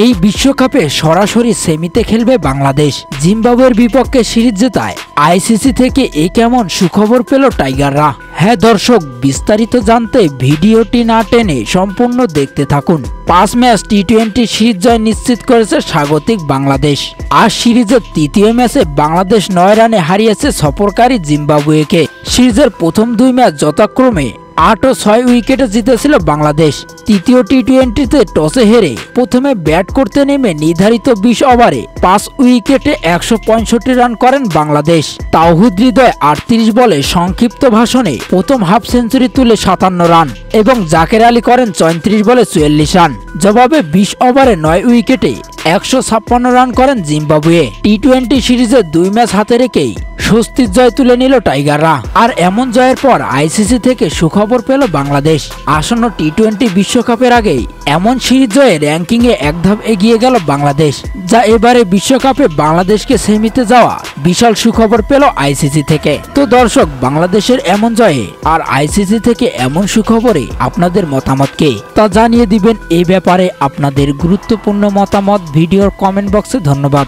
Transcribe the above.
এই বিশ্বকাপে সরাসরি সেমিতে খেলবে বাংলাদেশ। জিম্বাবুয়ের বিপক্ষে সিরিজ জেতায় আইসিসি থেকে এই কেমন সুখবর পেল টাইগাররা। হ্যাঁ দর্শক, বিস্তারিত জানতে ভিডিওটি না টেনে সম্পূর্ণ দেখতে থাকুন। 5 ম্যাচ টি-20 সিরিজ জয় নিশ্চিত করেছে স্বাগতিক বাংলাদেশ। আর সিরিজের তৃতীয় ম্যাচে বাংলাদেশ 9 রানে হারিয়েছে সফরকারী জিম্বাবুয়েকে। সিরিজের প্রথম 2 ম্যাচ যথাক্রমে 8 ও 6 উইকেটে জিতেছিল বাংলাদেশ। তৃতীয় টি-20তে টসে হেরে প্রথমে ব্যাট করতে নেমে নির্ধারিত 20 ওভারে 5 উইকেটে 165 রান করেন বাংলাদেশ। তাওহিদ হৃদয় 38 বলে সংক্ষিপ্ত ভাষণে প্রথম হাফ সেঞ্চুরি তুলে 57 রান এবং জাকের আলী করেন 34 বলে 44 রান। জবাবে 20 ওভারে 9 উইকেটে 156 রান করেন জিম্বাবুয়ে। টি-20 সিরিজে 2 ম্যাচ হাতে রেখেই স্বস্তির জয় তুলে নিল টাইগাররা। আর এমন জয়ের পর আইসিসি থেকে সুখবর পেল বাংলাদেশ। আসন্ন টি-20 বিশ্বকাপের আগেই এমন সিরিজ জয়ে র্যাঙ্কিংয়ে এক ধাপ এগিয়ে গেল বাংলাদেশ, যা এবারে বিশ্বকাপে বাংলাদেশকে সেমিতে যাওয়া বিশাল সুখবর পেল আইসিসি থেকে। তো দর্শক, বাংলাদেশের এমন জয়ে আর আইসিসি থেকে এমন সুখবরে আপনাদের মতামতকে তা জানিয়ে দিবেন। এই ব্যাপারে আপনাদের গুরুত্বপূর্ণ মতামত ভিডিওর কমেন্ট বক্সে। ধন্যবাদ।